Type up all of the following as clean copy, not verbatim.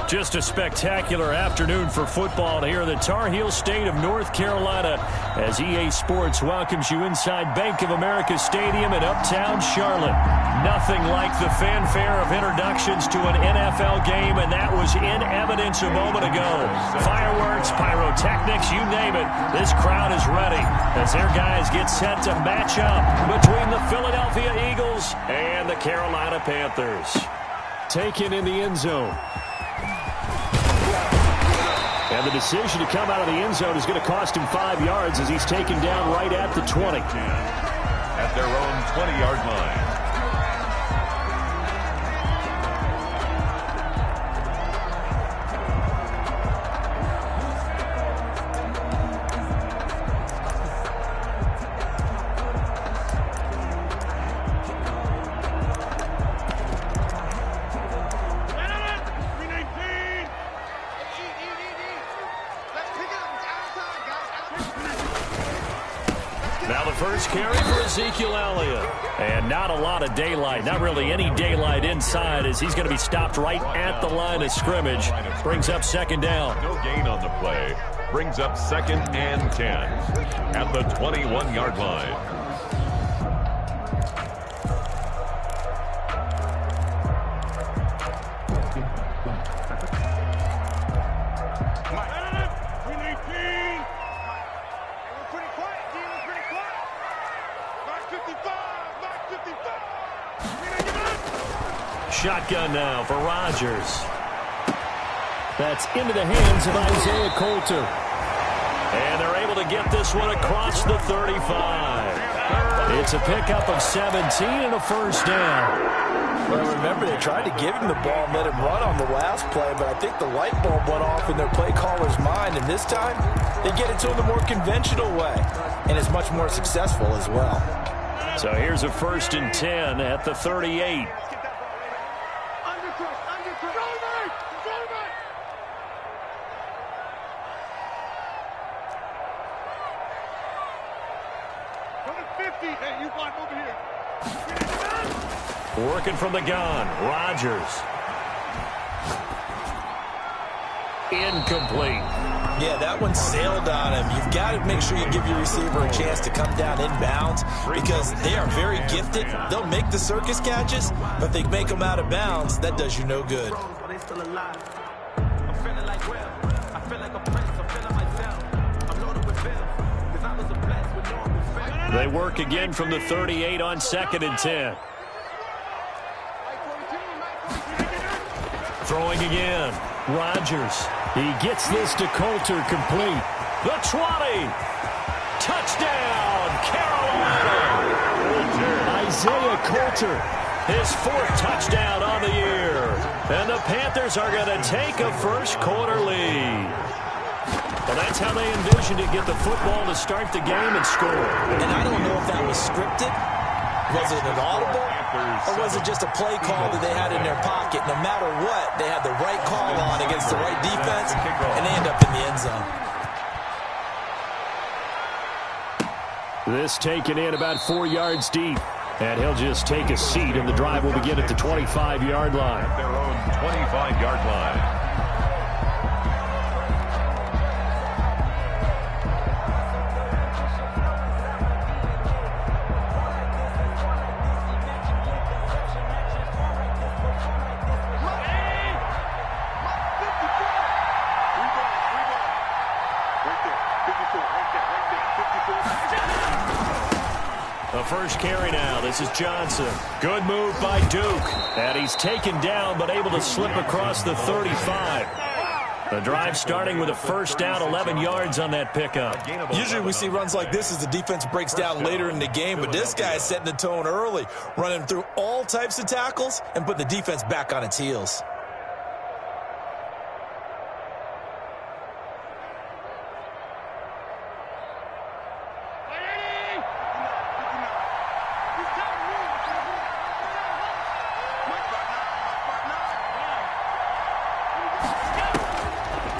Just a spectacular afternoon for football here in the Tar Heel state of North Carolina as EA Sports welcomes you inside Bank of America Stadium in uptown Charlotte. Nothing like the fanfare of introductions to an NFL game, and that was in evidence a moment ago. Fireworks, pyrotechnics, you name it. This crowd is ready as their guys get set to match up between the Philadelphia Eagles and the Carolina Panthers. Taken in the end zone. And the decision to come out of the end zone is going to cost him 5 yards as he's taken down right at the 20. At their own 20-yard line. First carry for Ezekiel Elliott. And not a lot of daylight, not really any daylight inside as he's going to be stopped right at the line of scrimmage. Brings up second down. No gain on the play. Brings up 2nd and 10 at the 21-yard line. Shotgun now for Rodgers. That's into the hands of Isaiah Coulter. And they're able to get this one across the 35. It's a pickup of 17 and a first down. Well, remember, they tried to give him the ball and let him run on the last play, but I think the light bulb went off in their play caller's mind, and this time they get it to him the more conventional way, and it's much more successful as well. So here's a 1st and 10 at the 38. Working from the gun, Rodgers. Incomplete. Yeah, that one sailed on him. You've got to make sure you give your receiver a chance to come down inbounds because they are very gifted. They'll make the circus catches, but if they make them out of bounds, that does you no good. They work again from the 38 on 2nd and 10. Throwing again. Rodgers. He gets this to Coulter complete. The 20. Touchdown, Carolina. Isaiah Coulter. His 4th touchdown on the year. And the Panthers are going to take a first quarter lead. And that's how they envisioned it, get the football to start the game and score. And I don't know if that was scripted. Was it an audible? Or was it just a play call that they had in their pocket? No matter what, they had the right call on against the right defense, and they end up in the end zone. This taken in about 4 yards deep. And he'll just take a seat, and the drive will begin at the 25-yard line. At their own 25-yard line. The first carry now. This is Johnson. Good move by Duke. And he's taken down but able to slip across the 35. The drive starting with a first down, 11 yards on that pickup. Usually we see runs like this as the defense breaks down later in the game, but this guy is setting the tone early, running through all types of tackles and putting the defense back on its heels.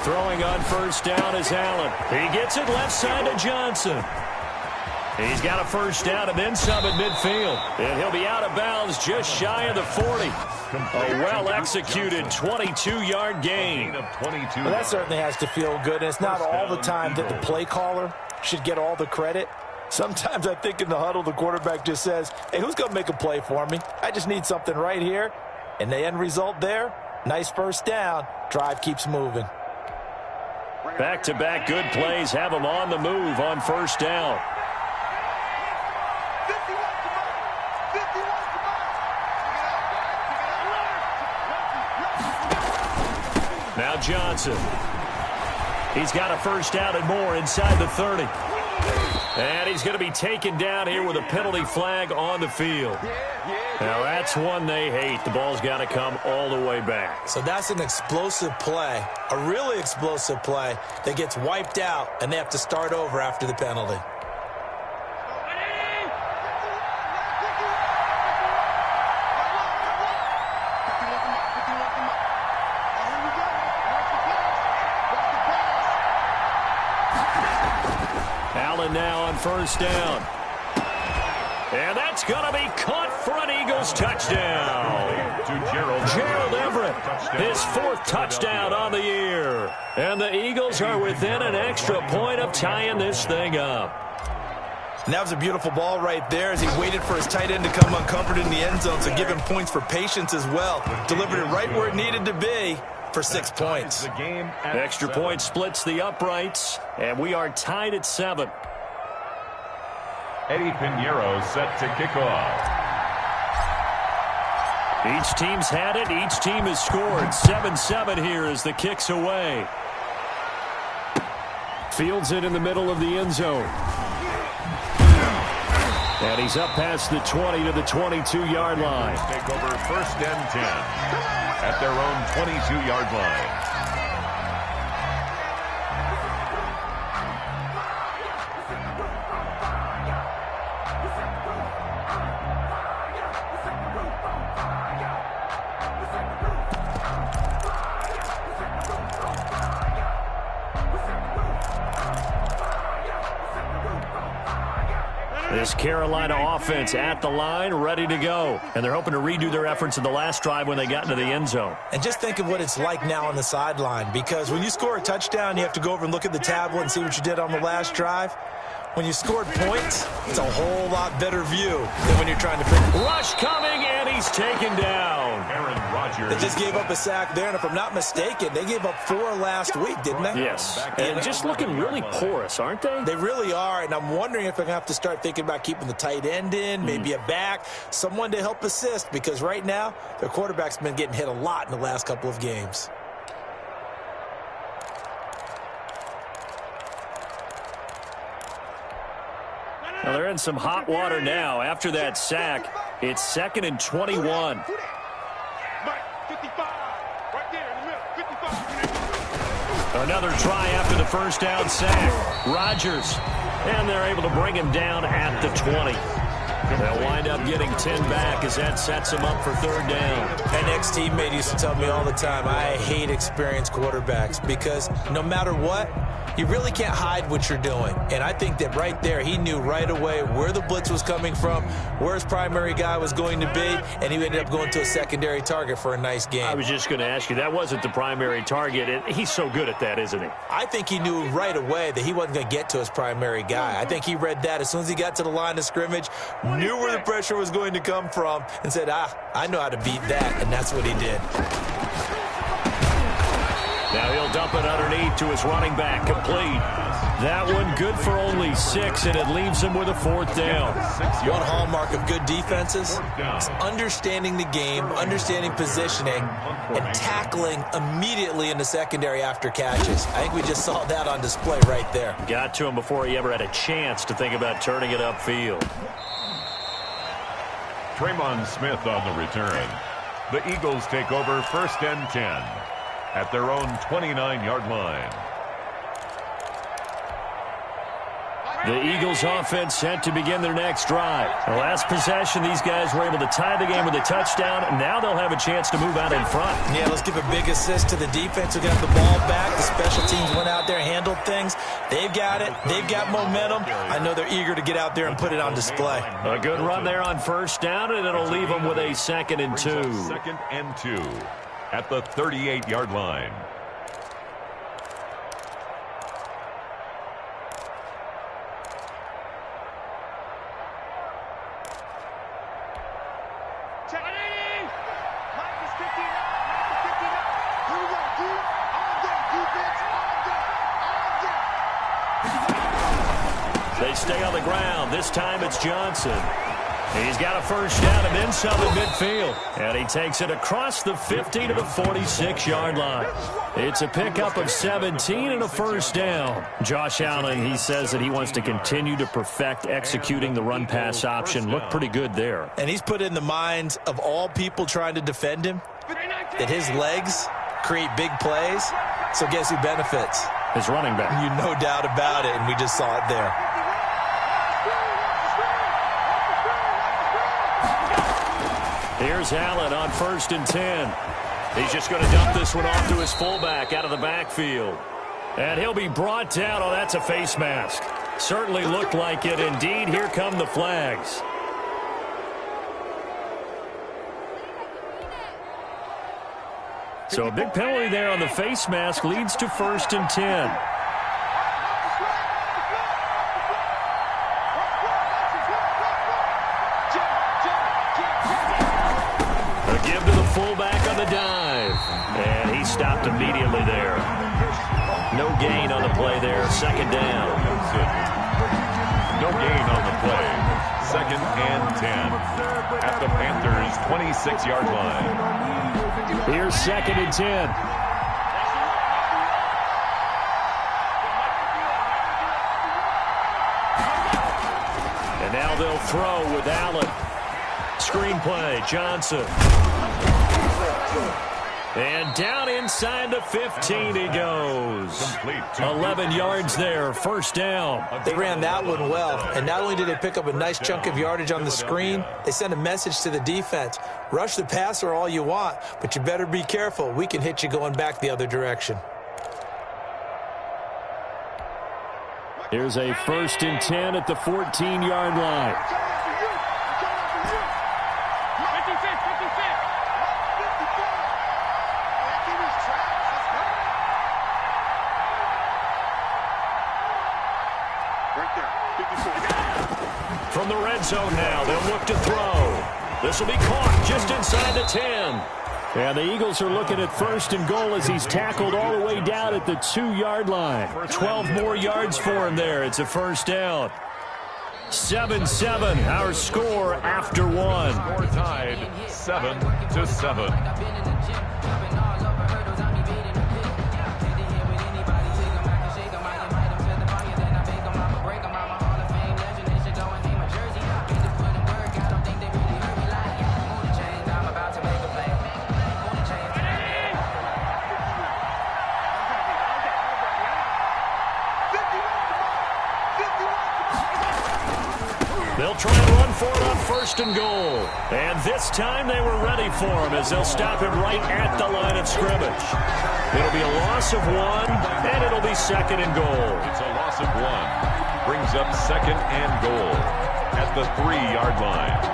Throwing on first down is Allen. He gets it left side to Johnson. He's got a first down and then some at midfield. And he'll be out of bounds just shy of the 40. A well-executed 22-yard gain. Well, that certainly has to feel good. And it's not all the time that the play caller should get all the credit. Sometimes I think in the huddle, the quarterback just says, hey, who's going to make a play for me? I just need something right here. And the end result there, nice first down. Drive keeps moving. Back-to-back good plays have him on the move on first down. Now Johnson. He's got a first down and more inside the 30. And he's going to be taken down here with a penalty flag on the field. Now that's one they hate. The ball's got to come all the way back. So that's an explosive play, a really explosive play that gets wiped out, and they have to start over after the penalty. Allen now on first down. And that's going to be caught for an Eagles touchdown. Gerald Everett, his 4th touchdown on the year. And the Eagles are within an extra point of tying this thing up. And that was a beautiful ball right there as he waited for his tight end to come uncomforted in the end zone, so give him points for patience as well. Delivered it right where it needed to be for 6 points. Extra point splits the uprights, and we are tied at 7. Eddie Pinheiro set to kick off. Each team's had it. Each team has scored. 7-7 here as the kick's away. Fields it in the middle of the end zone. And he's up past the 20 to the 22-yard line. Take over first and 10 at their own 22-yard line. This Carolina offense at the line, ready to go. And they're hoping to redo their efforts in the last drive when they got into the end zone. And just think of what it's like now on the sideline, because when you score a touchdown, you have to go over and look at the tablet and see what you did on the last drive. When you scored points, it's a whole lot better view than when you're trying to pick. Rush coming, and he's taken down. Aaron Rodgers. They just gave up a sack there, and if I'm not mistaken, they gave up 4 last week, didn't they? Yes, and just looking really porous, aren't they? They really are, and I'm wondering if they're going to have to start thinking about keeping the tight end in, maybe a back, someone to help assist, because right now, their quarterback's been getting hit a lot in the last couple of games. Well, they're in some hot water now. After that sack, it's 2nd and 21. Another try after the first down sack. Rodgers, and they're able to bring him down at the 20. They'll wind up getting 10 back as that sets him up for 3rd down. An ex-teammate used to tell me all the time, I hate experienced quarterbacks because no matter what, you really can't hide what you're doing. And I think that right there, he knew right away where the blitz was coming from, where his primary guy was going to be, and he ended up going to a secondary target for a nice game. I was just going to ask you, that wasn't the primary target, and he's so good at that, isn't he? I think he knew right away that he wasn't going to get to his primary guy. I think he read that as soon as he got to the line of scrimmage, knew where the pressure was going to come from, and said, I know how to beat that, and that's what he did. Now he'll dump it underneath to his running back, complete. That one good for only 6, and it leaves him with a 4th down. One hallmark of good defenses is understanding the game, understanding positioning, and tackling immediately in the secondary after catches. I think we just saw that on display right there. Got to him before he ever had a chance to think about turning it upfield. Tremon Smith on the return. The Eagles take over 1st and 10 at their own 29-yard line. The Eagles offense set to begin their next drive. The last possession, these guys were able to tie the game with a touchdown, and now they'll have a chance to move out in front. Yeah, let's give a big assist to the defense who got the ball back. The special teams went out there and handled things. They've got it. They've got momentum. I know they're eager to get out there and put it on display. A good run there on first down, and it'll leave them with a 2nd and 2. 2nd and 2 at the 38-yard line. They stay on the ground. This time it's Johnson. He's got a first down and then some in midfield. And he takes it across the 50 to the 46-yard line. It's a pickup of 17 and a first down. Josh Allen, he says that he wants to continue to perfect executing the run-pass option. Looked pretty good there. And he's put in the minds of all people trying to defend him that his legs create big plays. So guess who benefits? His running back. You no doubt about it, and we just saw it there. Here's Allen on 1st and 10. He's just going to dump this one off to his fullback out of the backfield. And he'll be brought down. Oh, that's a face mask. Certainly looked like it. Indeed, here come the flags. So a big penalty there on the face mask leads to 1st and 10. Fullback on the dive, and he stopped immediately there. No gain on the play there, 2nd down. No gain on the play, 2nd and 10 at the Panthers' 26-yard line. Here's 2nd and 10. And now they'll throw with Allen. Screenplay, Johnson. And down inside the 15 he goes. 11 yards there, first down. They ran that one well, and not only did they pick up a nice chunk of yardage on the screen, they sent a message to the defense. Rush the passer all you want, but you better be careful. We can hit you going back the other direction. Here's a 1st and 10 at the 14-yard line. From the red zone now, they'll look to throw. This will be caught just inside the 10. And the Eagles are looking at 1st and goal as he's tackled all the way down at the 2-yard line. 12 more yards for him there. It's a first down. 7-7, our score after one. Score tied 7-7. They'll try and run for it on 1st and goal. And this time they were ready for him as they'll stop him right at the line of scrimmage. It'll be a loss of 1, and it'll be 2nd and goal. It's a loss of 1. Brings up 2nd and goal at the 3-yard line.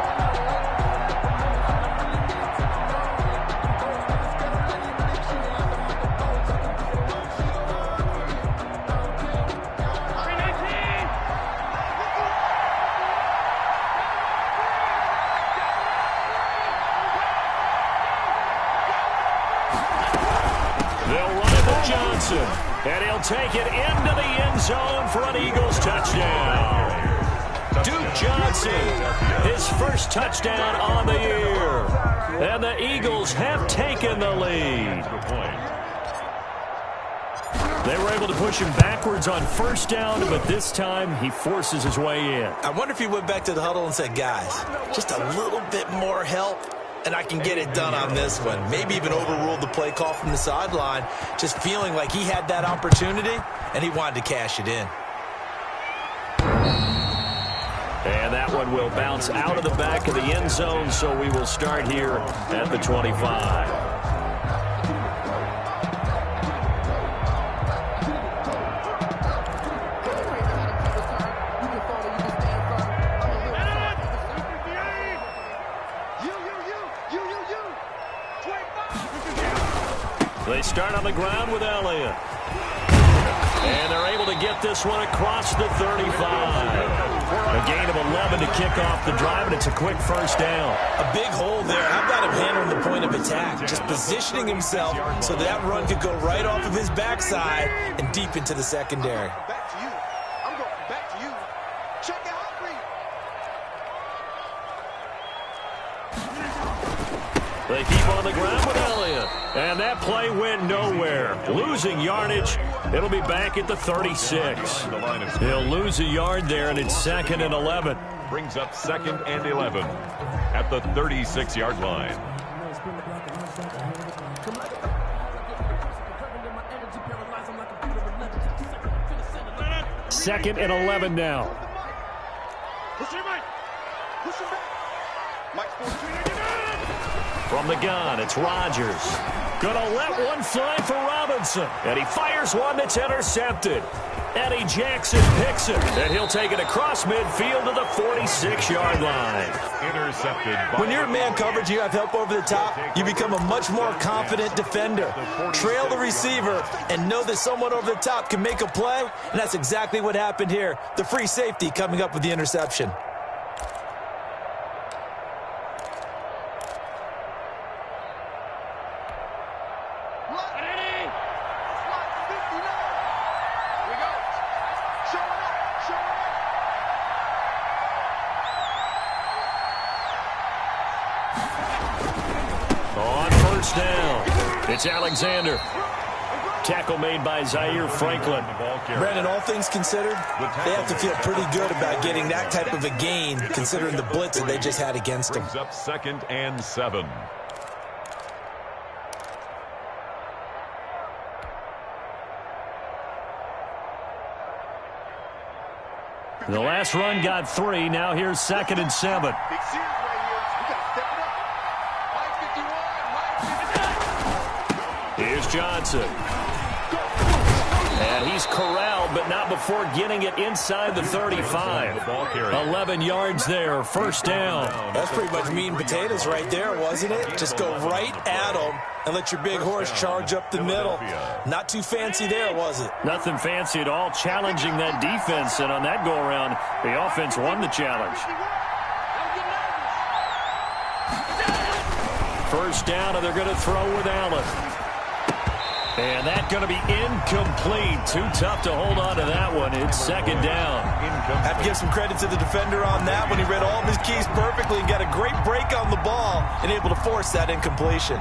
And he'll take it into the end zone for an Eagles touchdown. Duke Johnson, his first touchdown on the year. And the Eagles have taken the lead. They were able to push him backwards on 1st down, but this time he forces his way in. I wonder if he went back to the huddle and said, guys, just a little bit more help, and I can get it done on this one. Maybe even overruled the play call from the sideline, just feeling like he had that opportunity, and he wanted to cash it in. And that one will bounce out of the back of the end zone, so we will start here at the 25. They start on the ground with Elliott. And they're able to get this one across the 35. A gain of 11 to kick off the drive, and it's a quick first down. A big hole there. How about him handling the point of attack? Just positioning himself so that run could go right off of his backside and deep into the secondary. Back to you. I'm going back to you. Check out three. They keep on the ground with Elliott. And that play went nowhere. Losing yardage. It'll be back at the 36. He'll lose a yard there, and it's 2nd and 11. Brings up 2nd and 11 at the 36-yard line. Second and 11 now. From the gun, it's Rodgers. Gonna let one fly for Robinson. And he fires one that's intercepted. Eddie Jackson picks it. And he'll take it across midfield to the 46-yard line. Intercepted. When you're in man coverage, you have help over the top, you become a much more confident defender. Trail the receiver and know that someone over the top can make a play, and that's exactly what happened here. The free safety coming up with the interception. It's Alexander. Tackle made by Zaire Franklin. Brandon, all things considered, they have to feel pretty good about getting that type of a gain, considering the blitz that they just had against them. Brings up 2nd and 7. The last run got 3. Now here's 2nd and 7. Here's Johnson. And he's corralled, but not before getting it inside the 35. 11 yards there, first down. That's pretty much meat and potatoes right there, wasn't it? Just go right at them and let your big horse charge up the middle. Not too fancy there, was it? Nothing fancy at all, challenging that defense. And on that go-around, the offense won the challenge. First down, and they're going to throw with Allen. And that's going to be incomplete. Too tough to hold on to that one. It's 2nd down. Have to give some credit to the defender on that one. He read all of his keys perfectly and got a great break on the ball and able to force that incompletion.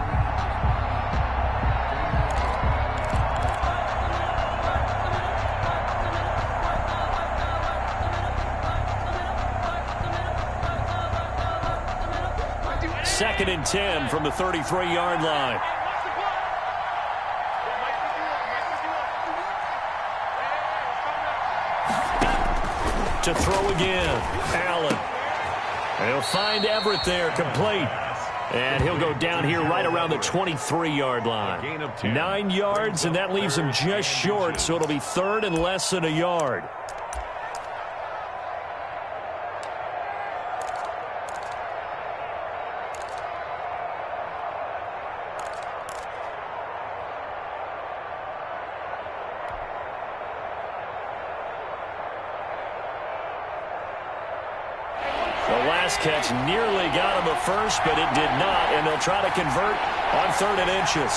Second and 10 from the 33-yard line. To throw again, Allen. He'll find Everett there, complete. And he'll go down here right around the 23-yard line. 9 yards, and that leaves him just short, so it'll be 3rd and less than a yard. Catch nearly got him a first, but it did not, and they'll try to convert on 3rd and inches.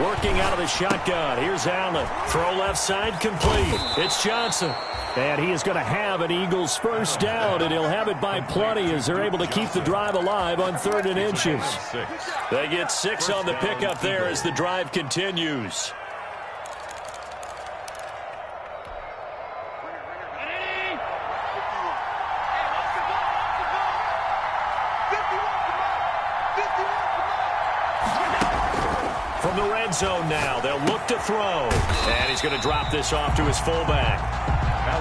Working out of the shotgun. Here's Allen. Throw left side, complete. It's Johnson. And he is going to have an Eagles first down, and he'll have it by plenty as they're able to keep the drive alive on 3rd and inches. They get 6 on the pickup there as the drive continues. From the red zone now, they'll look to throw. And he's going to drop this off to his fullback.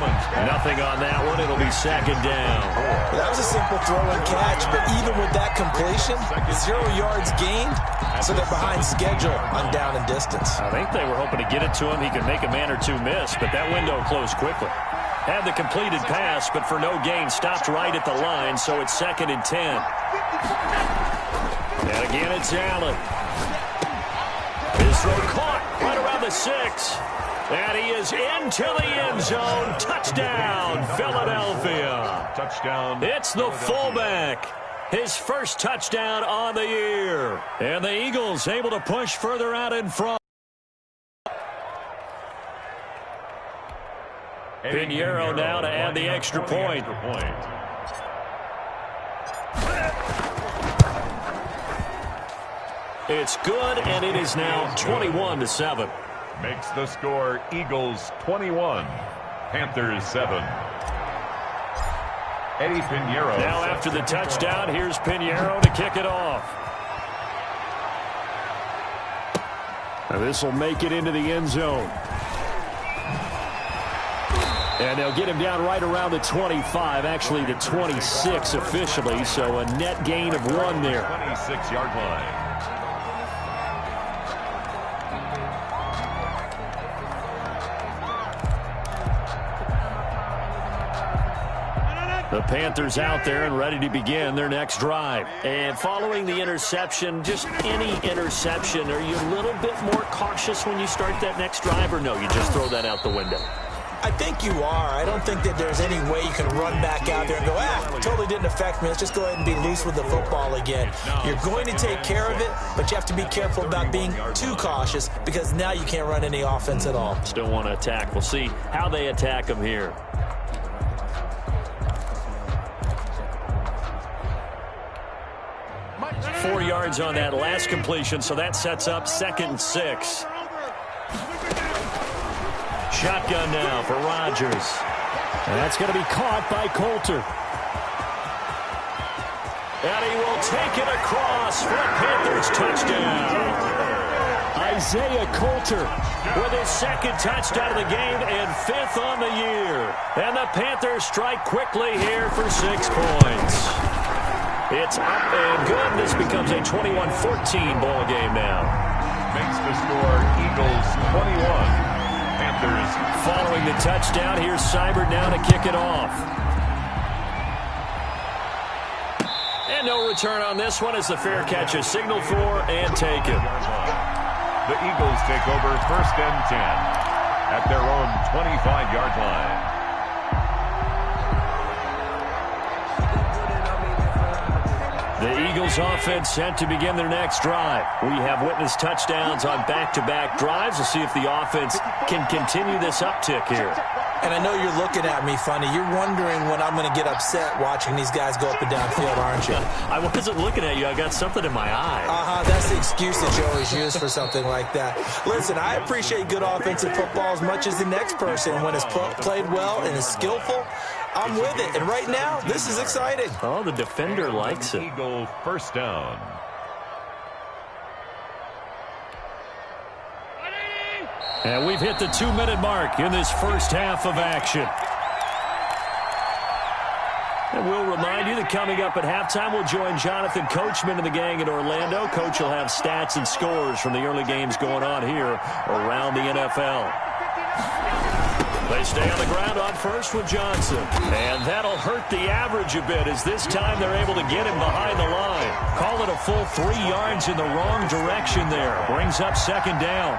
Nothing on that one. It'll be second down. Well, that was a simple throw and catch, but even with that completion, 0 yards gained, so they're behind schedule on down and distance. I think they were hoping to get it to him. He could make a man or two miss, but that window closed quickly. Had the completed pass, but for no gain, stopped right at the line, so it's 2nd and 10. And again, it's Allen. His throw caught right around the 6. And he is into the end zone. Touchdown, Philadelphia. Touchdown. It's the fullback. His first touchdown on the year. And the Eagles able to push further out in front. Pinheiro now to add the extra point. It's good, and it is now 21-7. Makes the score Eagles 21, Panthers 7. Eddie Pinheiro. Now after the touchdown, here's Pinheiro to kick it off. Now this will make it into the end zone. And they'll get him down right around the 25, actually the 26 officially, so a net gain of 1 there. 26-yard line. The Panthers out there and ready to begin their next drive. And following the interception, just any interception, are you a little bit more cautious when you start that next drive, or no, you just throw that out the window? I think you are. I don't think that there's any way you can run back out there and go, totally didn't affect me. Let's just go ahead and be loose with the football again. You're going to take care of it, but you have to be careful about being too cautious because now you can't run any offense at all. Still want to attack. We'll see how they attack them here. Four yards on that last completion, so that sets up 2nd and 6. Shotgun now for Rodgers. And that's going to be caught by Coulter. And he will take it across for a Panthers touchdown. Isaiah Coulter with his 2nd touchdown of the game and 5th on the year. And the Panthers strike quickly here for 6 points. It's up and good. This becomes a 21-14 ball game now. Makes the score Eagles 21. Panthers. Following the touchdown, here's Seibert now to kick it off. And no return on this one as the fair catch is signaled for and taken. The Eagles take over 1st and 10 at their own 25-yard line. The Eagles offense set to begin their next drive. We have witnessed touchdowns on back-to-back drives. We'll see if the offense can continue this uptick here. And I know you're looking at me funny. You're wondering when I'm going to get upset watching these guys go up and down field, aren't you? I wasn't looking at you. I got something in my eye. That's the excuse that you always use for something like that. Listen, I appreciate good offensive football as much as the next person. When it's played well and is skillful, I'm with it. And right now, this is exciting. Oh, the defender likes it. Eagle 1st down. And we've hit the 2-minute mark in this first half of action. And we'll remind you that coming up at halftime, we'll join Jonathan Coachman and the gang in Orlando. Coach will have stats and scores from the early games going on here around the NFL. They stay on the ground on first with Johnson. And that'll hurt the average a bit as this time they're able to get him behind the line. Call it a full 3 yards in the wrong direction there. Brings up 2nd down.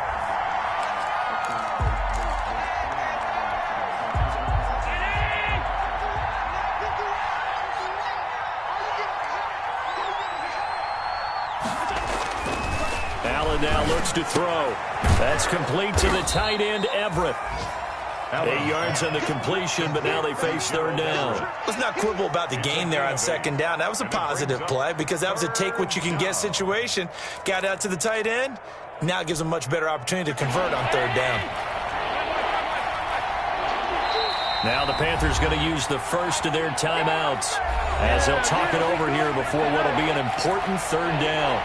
Allen now looks to throw. That's complete to the tight end, Everett. 8 yards on the completion, but now they face 3rd down. Let's not quibble about the gain there on 2nd down. That was a positive play because that was a take-what-you-can-get situation. Got out to the tight end. Now it gives them a much better opportunity to convert on 3rd down. Now the Panthers going to use the first of their timeouts as they'll talk it over here before what will be an important 3rd down.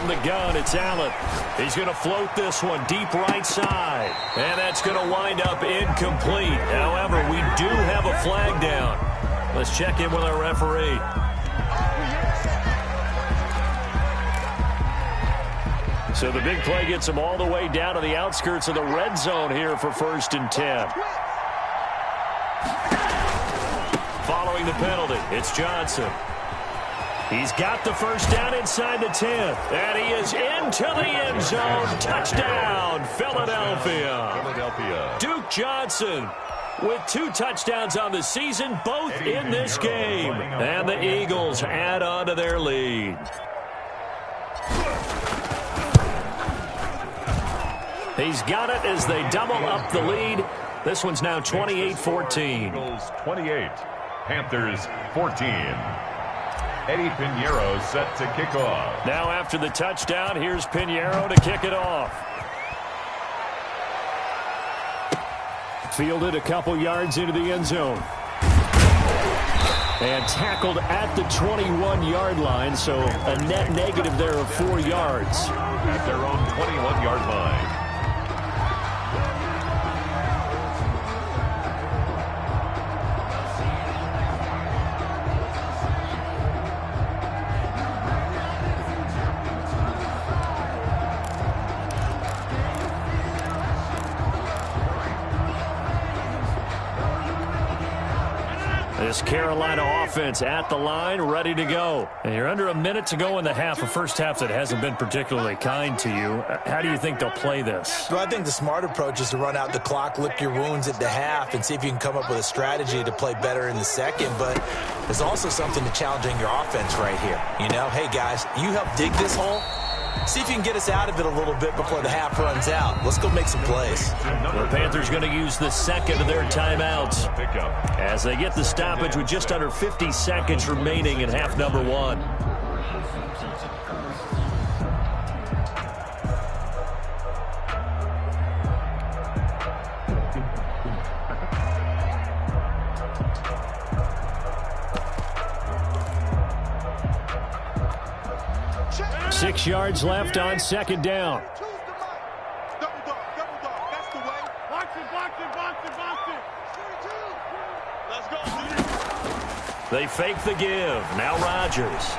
from the gun, it's Allen. He's going to float this one deep right side. And that's going to wind up incomplete. However, we do have a flag down. Let's check in with our referee. So the big play gets him all the way down to the outskirts of the red zone here for 1st and 10. Following the penalty, it's Johnson. He's got the first down inside the 10. And he is into the end zone. Touchdown, Philadelphia. Duke Johnson with 2 touchdowns on the season, both in this game. And the Eagles add on to their lead. He's got it as they double up the lead. This one's now 28-14. Eagles 28, Panthers 14. Eddie Pinheiro set to kick off. Now after the touchdown, here's Pinheiro to kick it off. Fielded a couple yards into the end zone. And tackled at the 21-yard line, so a net negative there of 4 yards. At their own 21-yard line. This Carolina offense at the line, ready to go. And you're under a minute to go in the half, a first half that hasn't been particularly kind to you. How do you think they'll play this? Well, I think the smart approach is to run out the clock, lick your wounds at the half, and see if you can come up with a strategy to play better in the second. But there's also something to challenging your offense right here. You know, hey, guys, you help dig this hole. See if you can get us out of it a little bit before the half runs out. Let's go make some plays. The Panthers going to use the second of their timeouts as they get the stoppage with just under 50 seconds remaining in half number 1. Six yards left on second down. Double dog. That's the way. Box it. Let's go. They fake the give. Now Rodgers.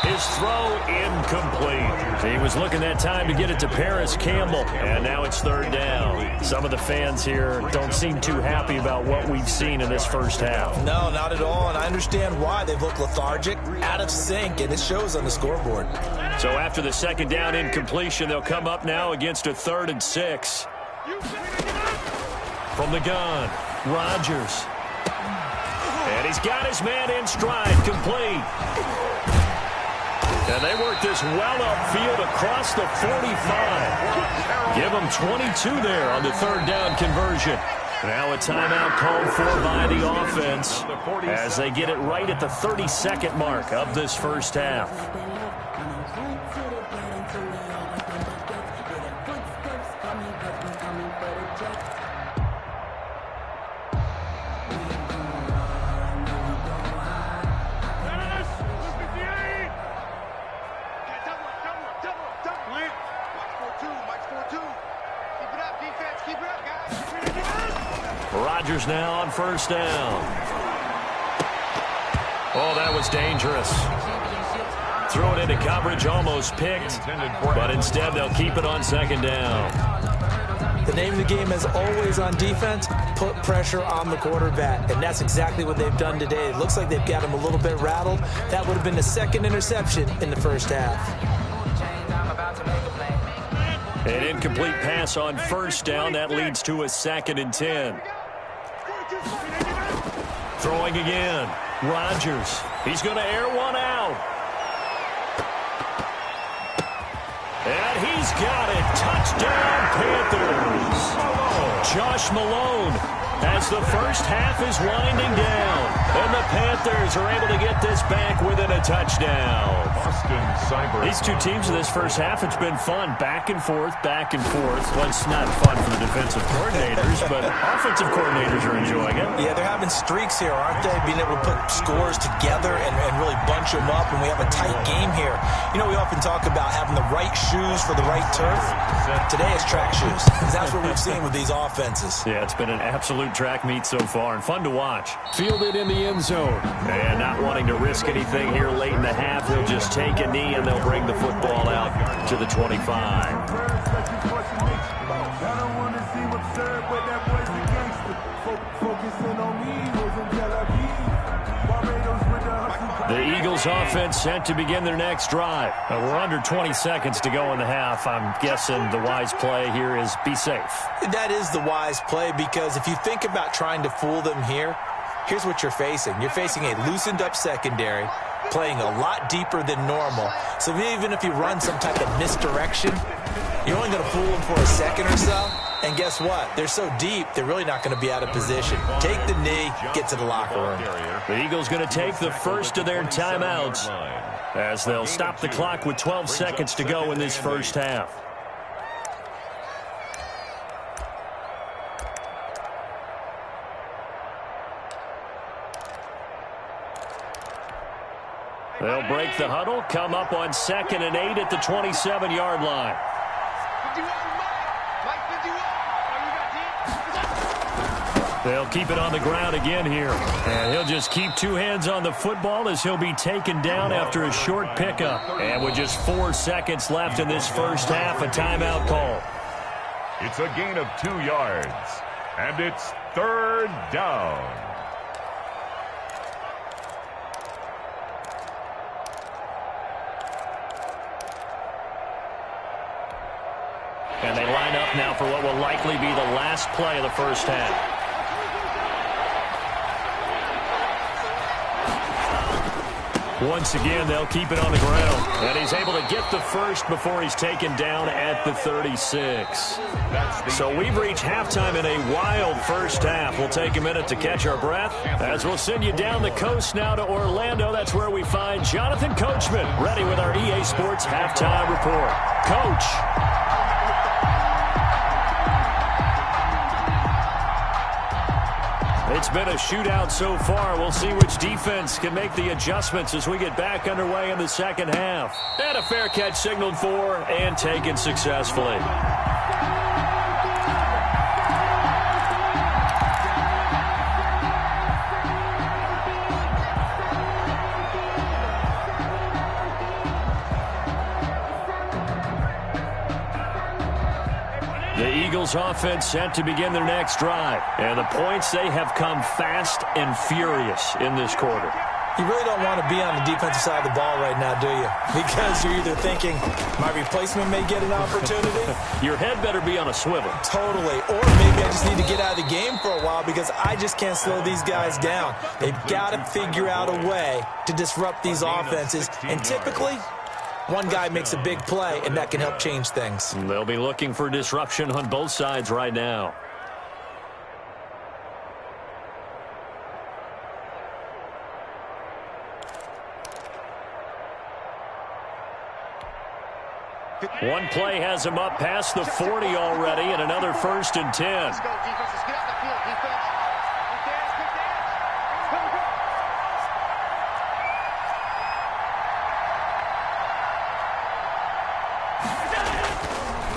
His throw incomplete. He was looking that time to get it to Paris Campbell. And now it's 3rd down. Some of the fans here don't seem too happy about what we've seen in this first half. No, not at all. And I understand why. They've looked lethargic, out of sync, and it shows on the scoreboard. So after the second down incompletion, they'll come up now against a 3rd and 6. From the gun, Rodgers. And he's got his man in stride, complete. And they work this well upfield across the 45. Give them 22 there on the 3rd down conversion. Now a timeout called for by the offense as they get it right at the 32nd mark of this first half. Rodgers now on first down. Oh, that was dangerous. Thrown into coverage, almost picked, but instead they'll keep it on second down. The name of the game is always on defense, put pressure on the quarterback, and that's exactly what they've done today. It looks like they've got him a little bit rattled. That would have been the second interception in the first half. An incomplete pass on first down. That leads to a 2nd and 10. Throwing again. Rodgers. He's going to air one out. And he's got it. Touchdown, Panthers. Josh Malone as the first half is winding down. And the Panthers are able to get this back within a touchdown. These two teams in this first half, it's been fun. Back and forth, back and forth. Well, it's not fun for the defensive coordinators, but offensive coordinators are enjoying it. Yeah, they're having streaks here, aren't they? Being able to put scores together and really bunch them up, and we have a tight game here. You know, we often talk about having the right shoes for the right turf. Today is track shoes. That's what we've seen with these offenses. Yeah, it's been an absolute track meet so far and fun to watch. Fielded in the end zone. And not wanting to risk anything here late in the half, he'll just take a knee and they'll bring the football out to the 25. The Eagles offense set to begin their next drive. We're under 20 seconds to go in the half. I'm guessing the wise play here is be safe. That is the wise play, because if you think about trying to fool them here, here's what you're facing. You're facing a loosened up secondary, playing a lot deeper than normal. So even if you run some type of misdirection, you're only going to fool them for a second or so. And guess what? They're so deep, they're really not going to be out of position. Take the knee, get to the locker room. The Eagles going to take the first of their timeouts as they'll stop the clock with 12 seconds to go in this first half. They'll break the huddle, come up on 2nd and 8 at the 27-yard line. They'll keep it on the ground again here. And he'll just keep two hands on the football as he'll be taken down after a short pickup. And with just 4 seconds left in this first half, a timeout call. It's a gain of 2 yards. And it's 3rd down. And they line up now for what will likely be the last play of the first half. Once again, they'll keep it on the ground. And he's able to get the first before he's taken down at the 36. So we've reached halftime in a wild first half. We'll take a minute to catch our breath as we'll send you down the coast now to Orlando. That's where we find Jonathan Coachman ready with our EA Sports halftime report. Coach. It's been a shootout so far. We'll see which defense can make the adjustments as we get back underway in the second half. And a fair catch signaled for and taken successfully. The Eagles offense set to begin their next drive. And the points, they have come fast and furious in this quarter. You really don't want to be on the defensive side of the ball right now, do you? Because you're either thinking, my replacement may get an opportunity. Your head better be on a swivel. Totally. Or maybe I just need to get out of the game for a while because I just can't slow these guys down. They've got to figure out a way to disrupt these offenses. And typically, one guy makes a big play, and that can help change things. They'll be looking for disruption on both sides right now. One play has him up past the 40 already, and another 1st and 10. Let's go, defense. Let's get out the field, defense.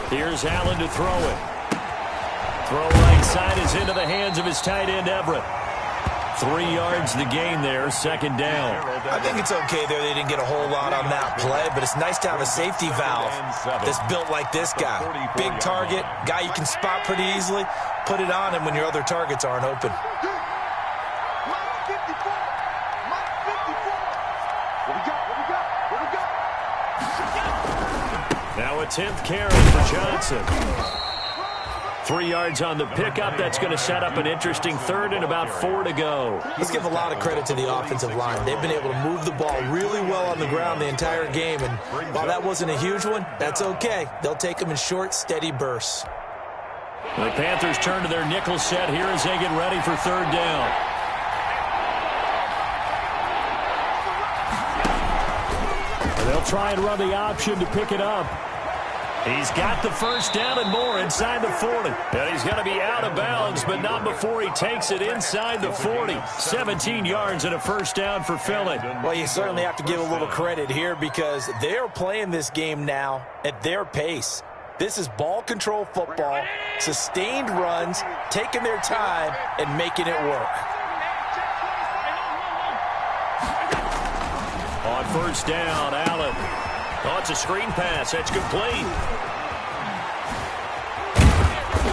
Here's Allen to throw it. Throw right side is into the hands of his tight end, Everett. 3 yards the gain there, 2nd down. I think it's okay there. They didn't get a whole lot on that play, but it's nice to have a safety valve that's built like this guy. Big target, guy you can spot pretty easily. Put it on him when your other targets aren't open. Now a 10th carry for Johnson. 3 yards on the pickup. That's going to set up an interesting 3rd and about 4 to go. Let's give a lot of credit to the offensive line. They've been able to move the ball really well on the ground the entire game. And while that wasn't a huge one, that's okay. They'll take them in short, steady bursts. The Panthers turn to their nickel set here as they get ready for third down. And they'll try and run the option to pick it up. He's got the first down and more inside the 40. And he's going to be out of bounds, but not before he takes it inside the 40. 17 yards and a first down for Philly. Well, you certainly have to give a little credit here because they're playing this game now at their pace. This is ball control football, sustained runs, taking their time, and making it work. On first down, Allen. Oh, it's a screen pass. That's complete.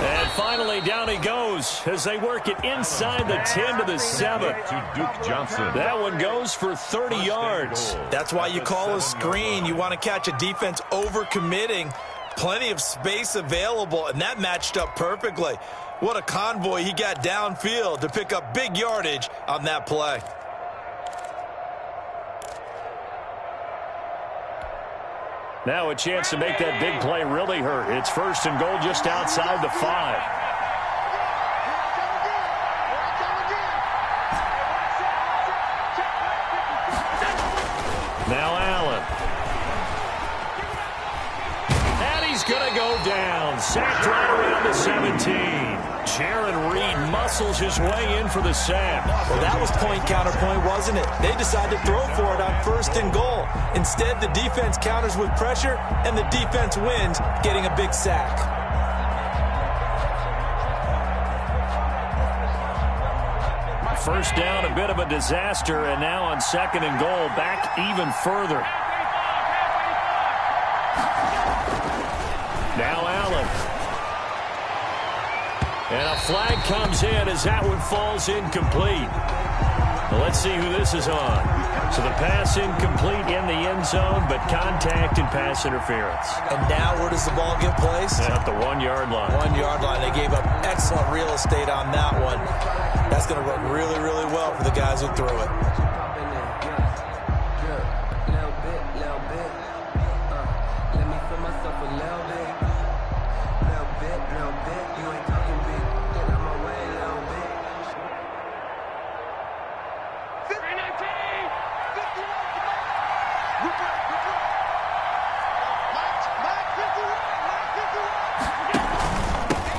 And finally, down he goes as they work it inside the 10 to the 7. To Duke Johnson. That one goes for 30 yards. That's why you call a screen. You want to catch a defense overcommitting. Plenty of space available, and that matched up perfectly. What a convoy he got downfield to pick up big yardage on that play. Now a chance to make that big play really hurt. It's first and goal just outside the 5. Now Allen. And he's going to go down. Sacked right around the 17. Jaron Reed muscles his way in for the sack. Well, that was point counterpoint, wasn't it? They decided to throw for it on first and goal. Instead, the defense counters with pressure, and the defense wins, getting a big sack. First down, a bit of a disaster, and now on second and goal, back even further. Now Allen. And a flag comes in as that one falls incomplete. Well, let's see who this is on. So the pass incomplete in the end zone, but contact and pass interference. And now where does the ball get placed? At the 1 yard line. 1 yard line. They gave up excellent real estate on that one. That's going to work really, really well for the guys who threw it.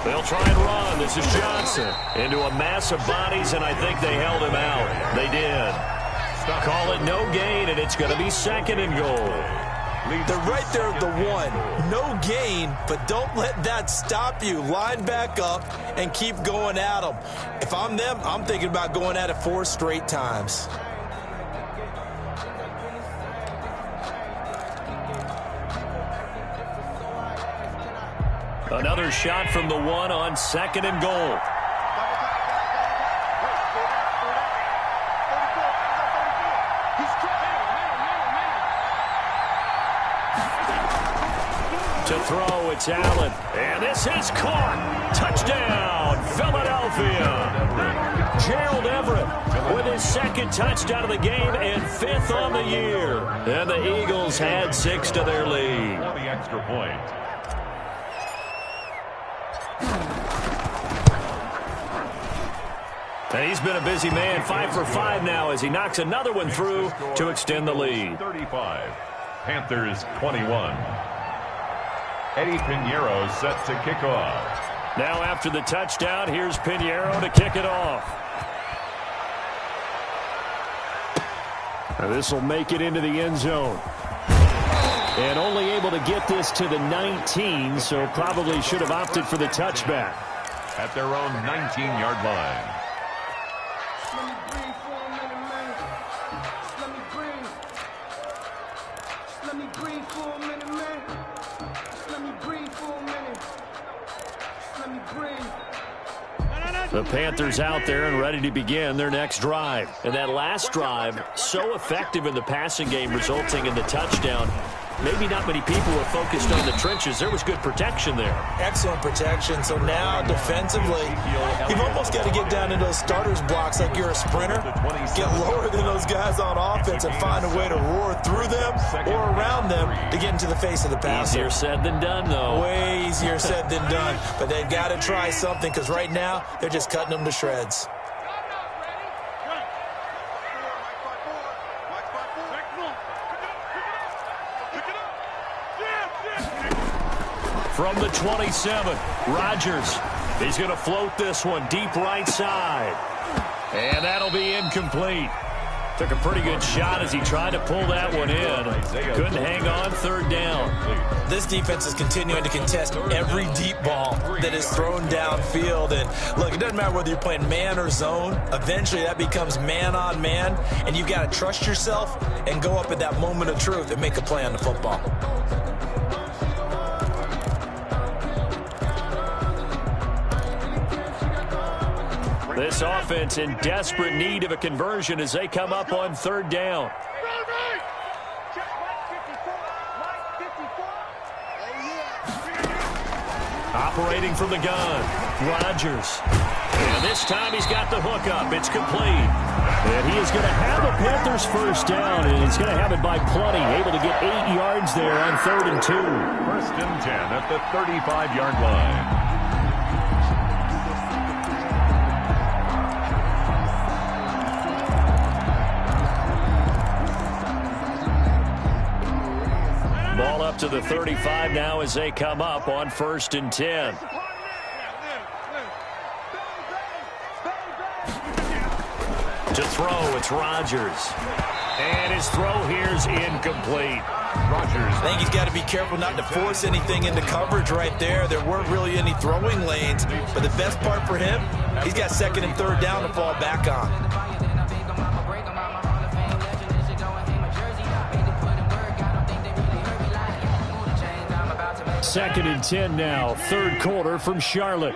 They'll try and run. This is Johnson into a mass of bodies, and I think they held him out. They did. Call it no gain, and it's going to be second and goal. They're right there at the 1. No gain, but don't let that stop you. Line back up and keep going at them. If I'm them, I'm thinking about going at it 4 straight times. Another shot from the 1 on second and goal. To throw, it's Allen. And this is caught. Touchdown, Philadelphia. Gerald Everett with his second touchdown of the game and 5th on the year. And the Eagles had 6 to their lead. For the extra point. And he's been a busy man, 5 for 5 now as he knocks another one through to extend the lead. 35, Panthers 21. Eddie Pinheiro set to kick off. Now after the touchdown, here's Pinheiro to kick it off. This will make it into the end zone. And only able to get this to the 19, so probably should have opted for the touchback. At their own 19-yard line. The Panthers out there and ready to begin their next drive. And that last drive, so effective in the passing game, resulting in the touchdown. maybe not many people were focused on the trenches. There was good protection there. Excellent protection. So now defensively, you've almost got to get down in those starters blocks like you're a sprinter. Get lower than those guys on offense and find a way to roar through them or around them to get into the face of the passer. Easier said than done, though. Way easier said than done. But they've got to try something because right now they're just cutting them to shreds. From the 27, Rodgers. He's going to float this one deep right side. And that'll be incomplete. Took a pretty good shot as he tried to pull that one in. Couldn't hang on, third down. This defense is continuing to contest every deep ball that is thrown downfield. And look, it doesn't matter whether you're playing man or zone. Eventually that becomes man on man. And you've got to trust yourself and go up at that moment of truth and make a play on the football. This offense in desperate need of a conversion as they come up on third down. Operating from the gun, Rodgers. And this time he's got the hook up. It's complete. And he is going to have a Panthers first down, and he's going to have it by plenty. Able to get 8 yards there on 3rd and 2. First and 10 at the 35-yard line. Ball up to the 35 now as they come up on 1st and 10. To throw, it's Rodgers. And his throw here's incomplete. Rodgers. I think he's got to be careful not to force anything into coverage right there. There weren't really any throwing lanes. But the best part for him, he's got 2nd and 3rd down to fall back on. 2nd and 10 now, 3rd quarter from Charlotte.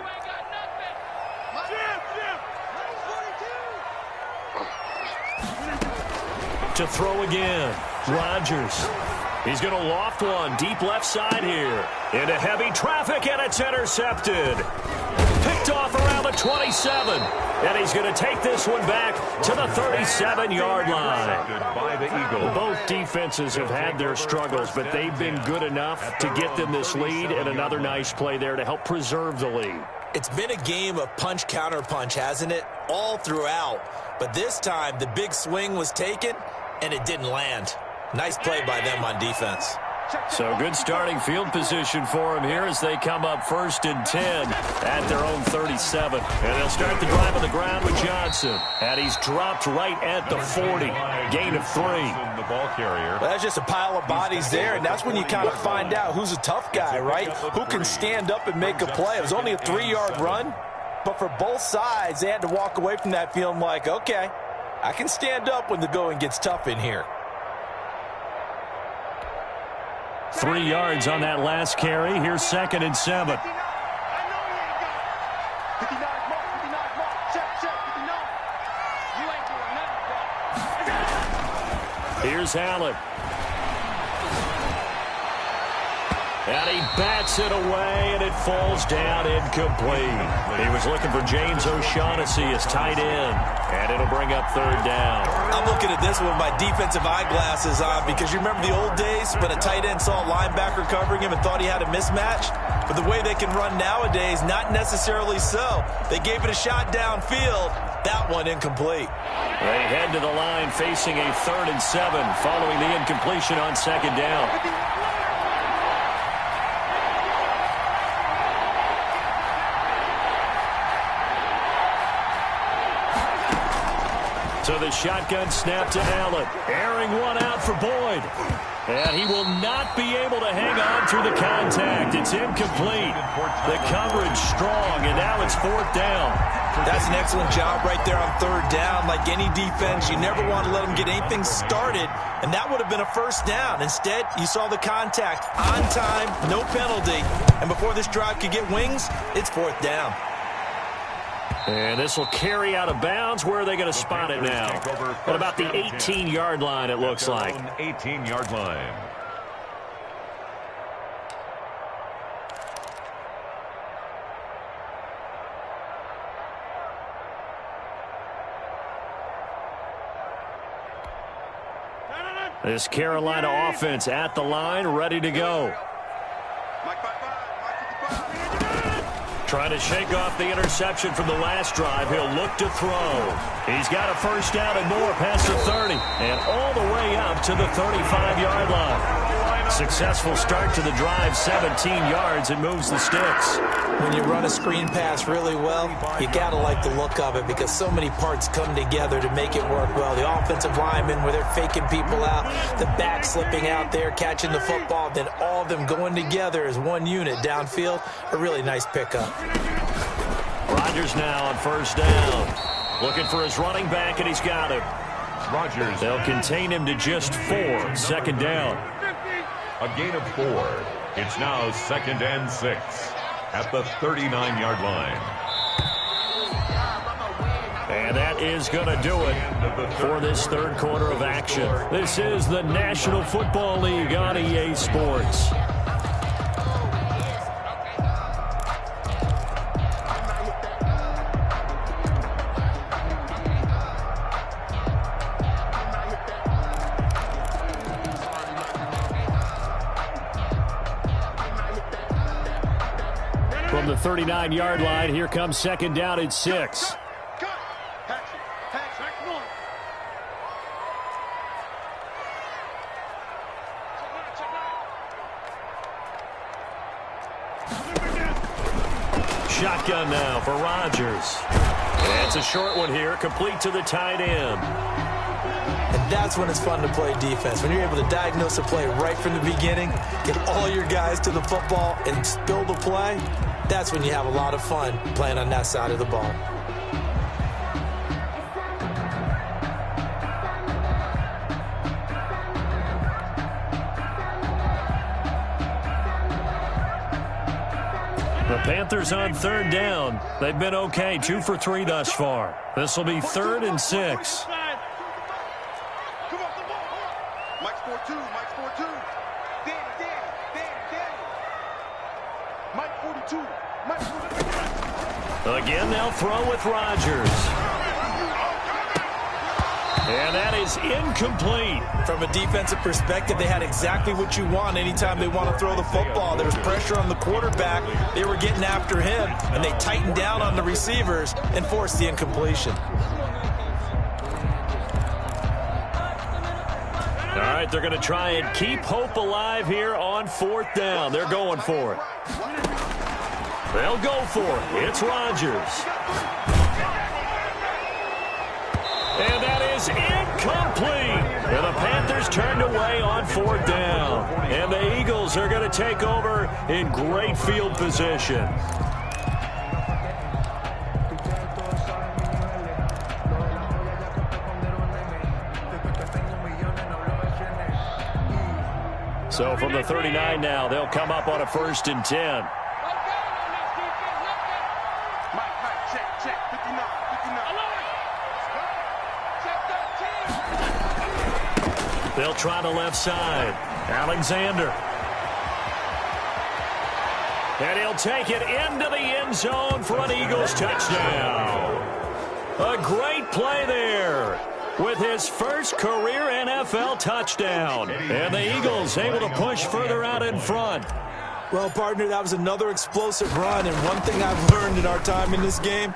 To throw again, Rodgers. He's going to loft one deep left side here. Into heavy traffic, and it's intercepted. Picked off around the 27. And he's going to take this one back to the 37-yard line. By the Eagles. Both defenses have had their struggles, but they've been good enough to get them this lead, and another nice play there to help preserve the lead. It's been a game of punch-counter-punch, hasn't it? All throughout. But this time, the big swing was taken, and it didn't land. Nice play by them on defense. So good starting field position for them here as they come up 1st and 10 at their own 37. And they'll start the drive on the ground with Johnson. And he's dropped right at the 40. Gain of 3. The ball carrier. Well, that's just a pile of bodies there, and that's when you kind of find out who's a tough guy, right? Who can stand up and make a play. It was only a 3-yard run, but for both sides, they had to walk away from that feeling like, okay, I can stand up when the going gets tough in here. 3 yards on that last carry. Here's 2nd and 7. Here's Allen. And he bats it away, and it falls down incomplete. He was looking for James O'Shaughnessy as tight end, and it'll bring up 3rd down. I'm looking at this one with my defensive eyeglasses on because you remember the old days when a tight end saw a linebacker covering him and thought he had a mismatch? But the way they can run nowadays, not necessarily so. They gave it a shot downfield. That one incomplete. They head to the line facing a 3rd and 7 following the incompletion on 2nd down. So the shotgun snap to Allen. Airing one out for Boyd. And he will not be able to hang on through the contact. It's incomplete. The coverage strong, and now it's 4th down. That's an excellent job right there on 3rd down. Like any defense, you never want to let them get anything started, and that would have been a 1st down. Instead, you saw the contact on time, no penalty, and before this drive could get wings, it's 4th down. And this will carry out of bounds. Where are they going to spot it now? At about the 18-yard line, it looks like. 18-yard line. This Carolina offense at the line, ready to go. Trying to shake off the interception from the last drive. He'll look to throw. He's got a first down and more past the 30 and all the way up to the 35-yard line. Successful start to the drive, 17 yards, and moves the sticks. When you run a screen pass really well, you got to like the look of it because so many parts come together to make it work well. The offensive linemen, where they're faking people out, the back slipping out there, catching the football, then all of them going together as one unit downfield. A really nice pickup. Rodgers now on first down. Looking for his running back, and he's got him. Rodgers. They'll contain him to just 4. Second down. A gain of 4. It's now 2nd and 6 at the 39-yard line. And that is going to do it for this third quarter of action. This is the National Football League on EA Sports. From the 39-yard line, here comes second down at 6. Shotgun now for Rodgers. And it's a short one here, complete to the tight end. And that's when it's fun to play defense. When you're able to diagnose a play right from the beginning, get all your guys to the football, and spill the play, that's when you have a lot of fun playing on that side of the ball. The Panthers on third down. They've been okay, 2 for 3 thus far. This will be 3rd and 6. Mike's 4-2. Mike's 4-2. Danny. Mike 42. Mike 42. Again, they'll throw with Rodgers. And that is incomplete. From a defensive perspective, they had exactly what you want anytime they want to throw the football. There was pressure on the quarterback. They were getting after him, and they tightened down on the receivers and forced the incompletion. All right, they're going to try and keep hope alive here on 4th down. They're going for it. They'll go for it. It's Rodgers. And that is incomplete. And the Panthers turned away on 4th down. And the Eagles are going to take over in great field position. So from the 39 now, they'll come up on a 1st and 10. They'll try the left side. Alexander. And he'll take it into the end zone for an Eagles touchdown. A great play there with his first career NFL touchdown. And the Eagles able to push further out in front. Well, partner, that was another explosive run. And one thing I've learned in our time in this game,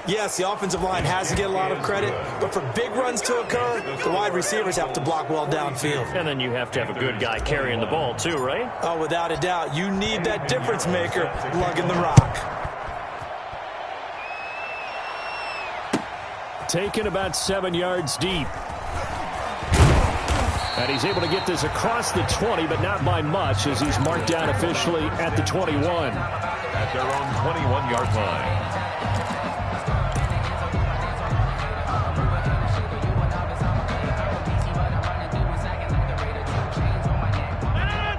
yes, the offensive line has to get a lot of credit, but for big runs to occur, the wide receivers have to block well downfield. And then you have to have a good guy carrying the ball too, right? Oh, without a doubt. You need that difference maker lugging the rock. Taken about 7 yards deep. And he's able to get this across the 20, but not by much, as he's marked down officially at the 21. At their own 21-yard line.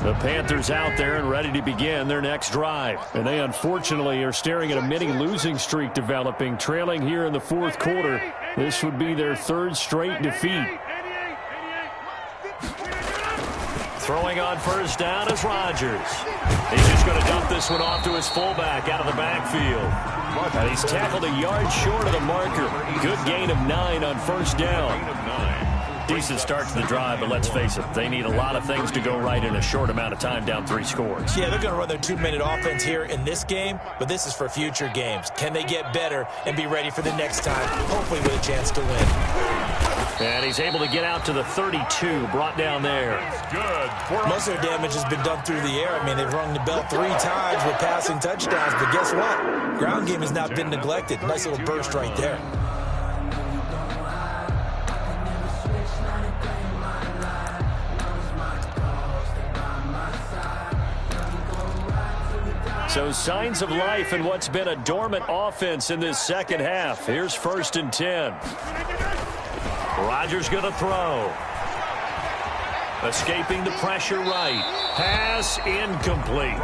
The Panthers out there and ready to begin their next drive. And they unfortunately are staring at a mini losing streak developing, trailing here in the 4th quarter. This would be their 3rd straight defeat. Throwing on first down is Rodgers. He's just going to dump this one off to his fullback out of the backfield. And he's tackled a yard short of the marker. Good gain of 9 on first down. Decent start to the drive, but let's face it, they need a lot of things to go right in a short amount of time, down 3 scores. Yeah, they're going to run their 2-minute offense here in this game, but this is for future games. Can they get better and be ready for the next time, hopefully with a chance to win? And he's able to get out to the 32, brought down there. Good. Most of their damage has been done through the air. I mean, they've rung the bell 3 times with passing touchdowns, but guess what? Ground game has not been neglected. Nice little burst right there. So signs of life in what's been a dormant offense in this second half. Here's 1st and 10. Rodgers going to throw. Escaping the pressure right. Pass incomplete.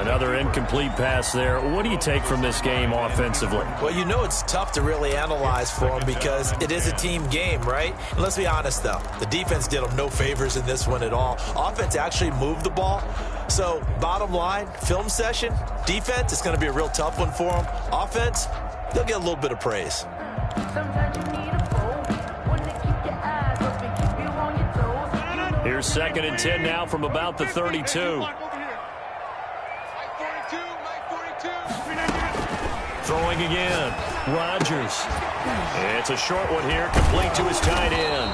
Another incomplete pass there. What do you take from this game offensively? Well, you know it's tough to really analyze for them because it is a team game, right? And let's be honest, though. The defense did them no favors in this one at all. Offense actually moved the ball. So, bottom line, film session, defense, it's going to be a real tough one for them. Offense, they'll get a little bit of praise. Here's 2nd and 10 now from about the 32. Throwing again. Rodgers. It's a short one here, complete to his tight end.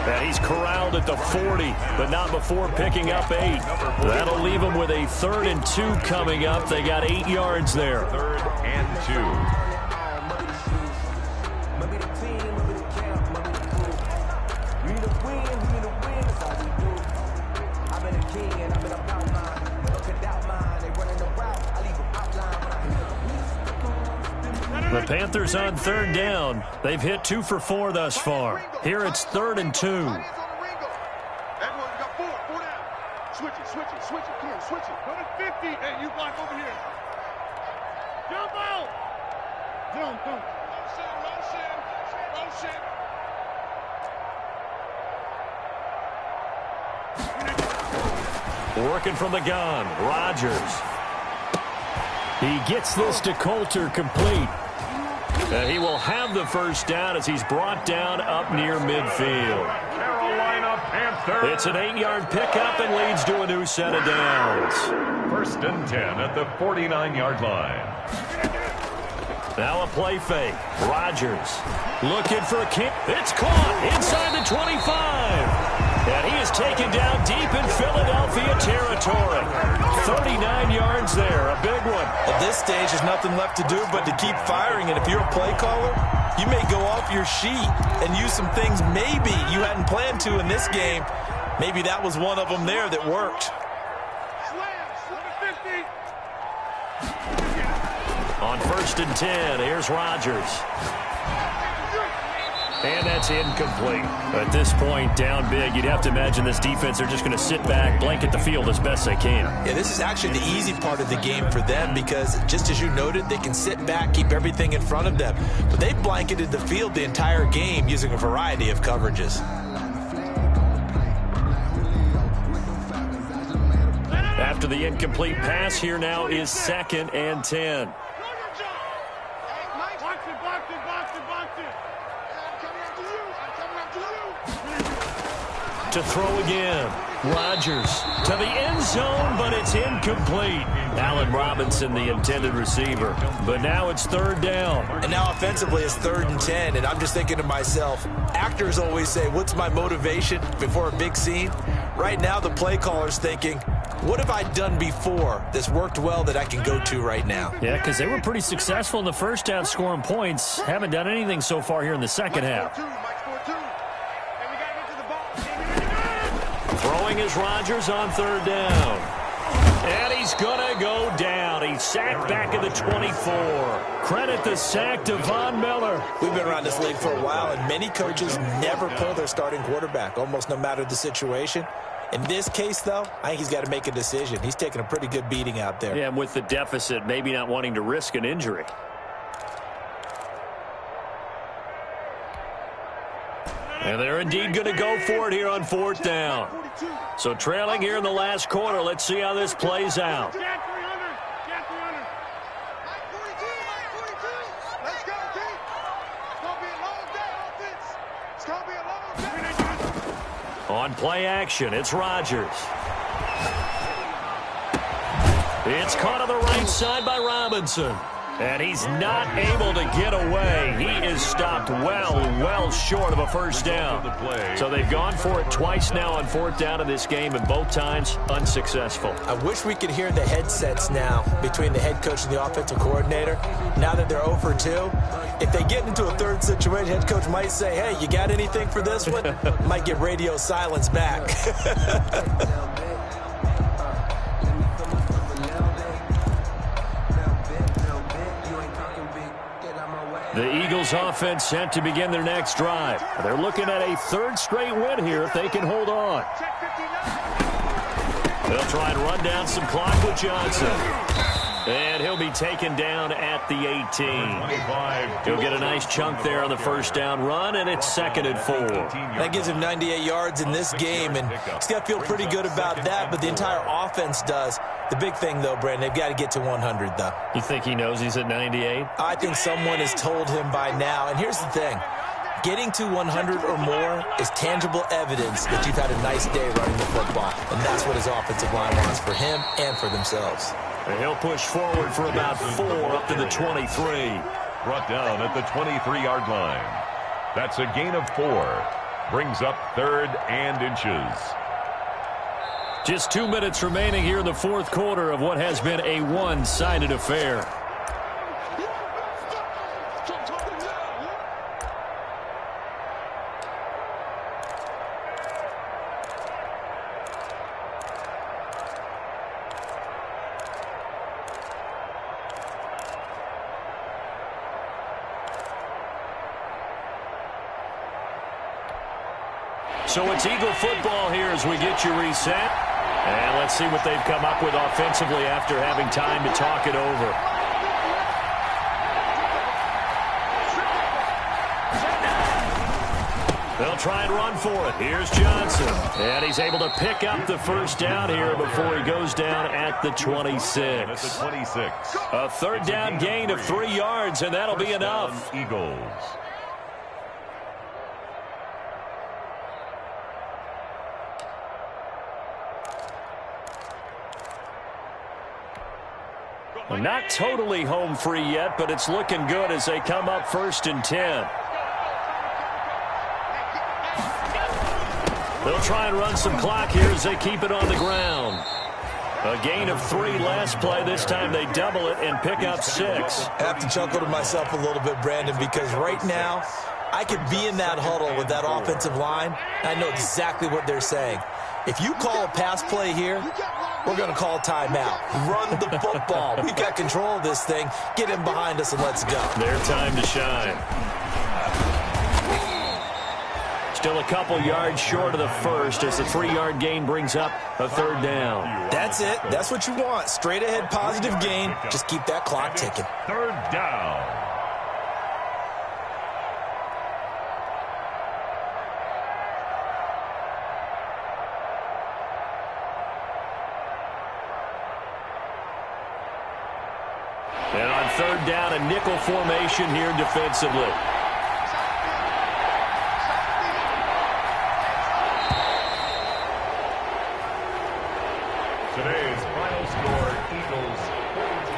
And he's corralled at the 40, but not before picking up 8. That'll leave him with a 3rd and 2 coming up. They got 8 yards there. 3rd and 2. The Panthers on 3rd down. They've hit 2 for 4 thus far. Here it's 3rd and 2. Everyone, you got 4 down. Switch it. Come on, switch it. Go to 50. Hey, you block over here. Jump out. Motion. Working from the gun. Rodgers. He gets this to Coulter complete. He will have the 1st down as he's brought down up near midfield. Carolina Panthers. It's an 8-yard pickup and leads to a new set of downs. 1st and 10 at the 49-yard line. Now a play fake. Rodgers looking for a kick. It's caught inside the 25. And he is taken down deep in Philadelphia territory. 39 yards there, a big one. At this stage, there's nothing left to do but to keep firing. And if you're a play caller, you may go off your sheet and use some things maybe you hadn't planned to in this game. Maybe that was one of them there that worked. On 1st and 10, here's Rodgers. And that's incomplete. At this point, down big, you'd have to imagine this defense, they're just going to sit back, blanket the field as best they can. Yeah, this is actually the easy part of the game for them because, just as you noted, they can sit back, keep everything in front of them. But they've blanketed the field the entire game using a variety of coverages. After the incomplete pass, here now is 2nd and 10. To throw again. Rodgers to the end zone, but it's incomplete. Allen Robinson, the intended receiver. But now it's 3rd down. And now offensively it's 3rd and 10. And I'm just thinking to myself, actors always say, what's my motivation before a big scene? Right now the play caller's thinking, what have I done before that's worked well that I can go to right now? Yeah, because they were pretty successful in the 1st half scoring points. Haven't done anything so far here in the 2nd half. Throwing is Rodgers on 3rd down. And he's going to go down. He's sacked back at the 24. Credit the sack to Von Miller. We've been around this league for a while, and many coaches never pull their starting quarterback, almost no matter the situation. In this case, though, I think he's got to make a decision. He's taking a pretty good beating out there. Yeah, and with the deficit, maybe not wanting to risk an injury. And they're indeed going to go for it here on 4th down. So trailing here in the last quarter. Let's see how this plays out. On play action, it's Rodgers. It's caught on the right side by Robinson. And he's not able to get away. He is stopped well short of a first down. So they've gone for it twice now on fourth down in this game, and both times unsuccessful. I wish we could hear the headsets now between the head coach and the offensive coordinator. Now that they're 0 for 2, if they get into a third situation, head coach might say, hey, you got anything for this one? Might get radio silence back. The Eagles offense set to begin their next drive. They're looking at a third straight win here if they can hold on. They'll try and run down some clock with Johnson. And he'll be taken down at the 18. He'll get a nice chunk there on the first down run, and it's 2nd and 4. That gives him 98 yards in this game, and he's got to feel pretty good about that, but the entire offense does. The big thing, though, Brandon, they've got to get to 100, though. You think he knows he's at 98? I think someone has told him by now, and here's the thing. Getting to 100 or more is tangible evidence that you've had a nice day running the football, and that's what his offensive line wants for him and for themselves. And he'll push forward for about 4 up to the 23. Brought down at the 23-yard line. That's a gain of 4. Brings up 3rd and inches. Just 2 minutes remaining here in the fourth quarter of what has been a one-sided affair. So it's Eagle football here as we get you reset. And let's see what they've come up with offensively after having time to talk it over. They'll try and run for it. Here's Johnson. And he's able to pick up the first down here before he goes down at the 26. A third down gain of 3 yards, and that'll be enough. Eagles. Not totally home free yet, but it's looking good as they come up 1st and 10. They'll try and run some clock here as they keep it on the ground. A gain of 3 last play. This time they double it and pick up 6. I have to chuckle to myself a little bit, Brandon, because right now I could be in that huddle with that offensive line. I know exactly what they're saying. If you call a pass play here, we're going to call timeout. Run the football. We've got control of this thing. Get him behind us and let's go. Their time to shine. Still a couple yards short of the first as the 3-yard gain brings up a third down. That's it. That's what you want. Straight ahead positive gain. Just keep that clock ticking. 3rd down. And on 3rd down, a nickel formation here defensively. Today's final score, Eagles 42.